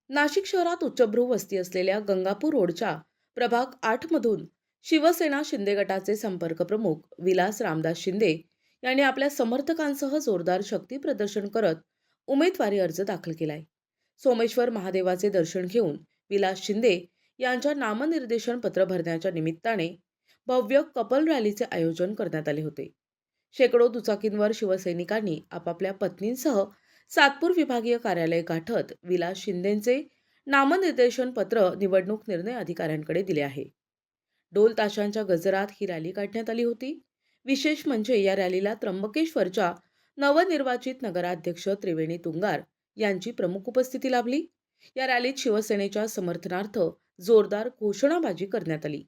नाशिक शहरात उच्चभ्रू वस्ती असलेल्या गंगापूर रोडच्या प्रभाग 8 मधून शिवसेना शिंदे गटाचे संपर्क प्रमुख विलास रामदास शिंदे यांनी आपल्या समर्थकांसह जोरदार शक्ती प्रदर्शन करत उमेदवारी अर्ज दाखल केलाय. सोमेश्वर महादेवाचे दर्शन घेऊन विलास शिंदे यांच्या नामनिर्देशन पत्र भरण्याच्या निमित्ताने भव्य कपल रॅलीचे आयोजन करण्यात आले होते. शेकडो दुचाकींवर शिवसैनिकांनी आपापल्या पत्नींसह सातपूर विभागीय कार्यालय गाठत विलास शिंदेंचे नामनिर्देशन पत्र निवडणूक निर्णय अधिकाऱ्यांकडे दिले आहे. ढोल ताशांच्या गजरात ही रॅली काढण्यात आली होती. विशेष म्हणजे या रॅलीला त्र्यंबकेश्वरच्या नवनिर्वाचित नगराध्यक्ष त्रिवेणी तुंगार यांची प्रमुख उपस्थिती लाभली. या रॅलीत शिवसेनेच्या समर्थनार्थ जोरदार घोषणाबाजी करण्यात आली.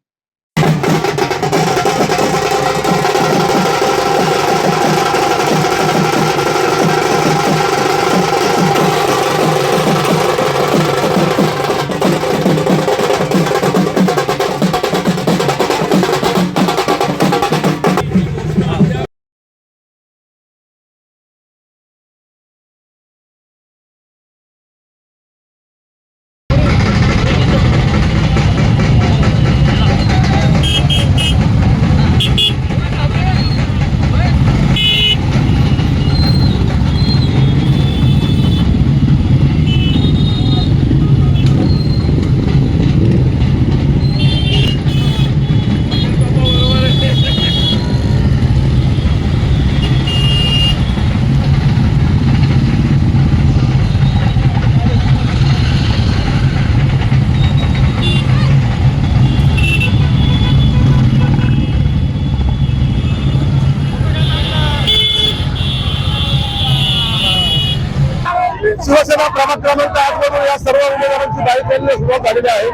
शिवसेना प्रभाग क्रमांक 8 मधून या सर्व उमेदवारांची गाडी पेरण्यास सुरुवात झालेली आहे.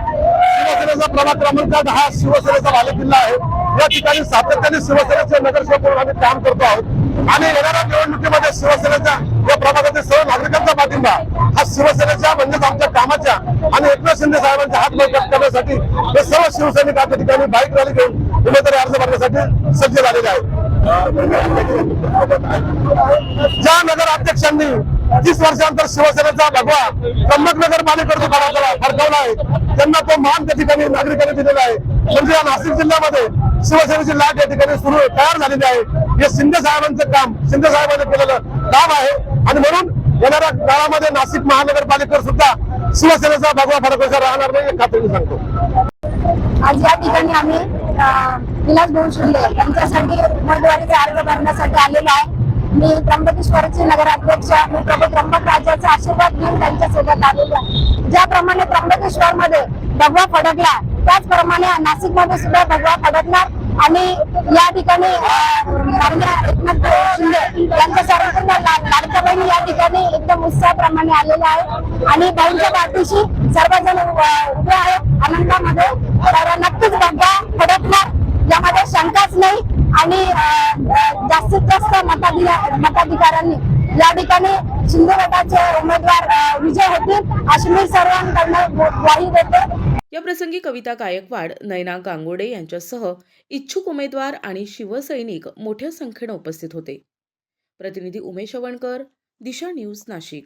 शिवसेनेचा प्रभाग क्रमांक 10 हा शिवसेनेचा बालेकिल्ला आहे. या ठिकाणी सातत्याने शिवसेनेचे नगरसेवक म्हणून आम्ही काम करतो आहोत आणि येणाऱ्या निवडणुकीमध्ये शिवसेनेच्या या प्रभागातील सर्व नागरिकांचा पाठिंबा हा शिवसेनेच्या म्हणजेच आमच्या कामाच्या आणि एकनाथ शिंदे साहेबांच्या हात बळकट करण्यासाठी हे सर्व शिवसैनिक या ठिकाणी बाईक रॅली घेऊन उमेदवारी अर्ज भरण्यासाठी सज्ज झालेले आहेत. ज्या नगराध्यक्षांनी 30 वर्षानंतर शिवसेनेचा भगवा त्र्यंबकनगर पालिकेवरती फडकवला आहे त्यांना तो मान त्या ठिकाणी नागरिकांनी दिलेला आहे. म्हणजे या नाशिक जिल्ह्यामध्ये शिवसेनेची लाट या ठिकाणी तयार झालेली आहे. हे शिंदे साहेबांचं काम, शिंदे साहेबांनी केलेलं काम आहे आणि म्हणून येणाऱ्या काळामध्ये नाशिक महानगरपालिकेवर सुद्धा शिवसेनेचा भगवा फडकवसा राहणार नाही हे खात्रीने सांगतो. आज या ठिकाणी आम्ही विलास भाऊ शिंदे यांच्यासाठी उमेदवारीचा अर्ज भरण्यासाठी आलेलो आहे. मी त्र्यंबकेश्वरचे नगराध्यक्ष मी प्रभू त्र्यंबक राजाचा आशीर्वाद घेऊन त्यांच्या सोबत आलेलो आहे. ज्याप्रमाणे त्र्यंबकेश्वर मध्ये भगवा फडकला त्याचप्रमाणे नाशिक मध्ये सुद्धा भगवा फडकणार आणि या ठिकाणी एकनाथ शिंदे यांच्या सर्वपूर्ण लाडक्या बहिणी या ठिकाणी एकदम उत्साहाप्रमाणे आलेल्या आहेत आणि बहिणीच्या पाठीशी सर्वजण उभे आहेत आनंदामध्ये. तर नक्कीच भगवा फडकणार यामध्ये शंकाच नाही आणि जास्तीत जास्त मताधिकाऱ्यांनी या ठिकाणी शिंदे गटाचे उमेदवार विजय होतील अशी मी सर्वांकडून ग्वाही देते. या प्रसंगी कविता गायकवाड, नयना गांगोडे यांच्यासह इच्छुक उमेदवार आणि शिवसैनिक मोठ्या संख्येने उपस्थित होते. प्रतिनिधी उमेश अवणकर, दिशा न्यूज, नाशिक.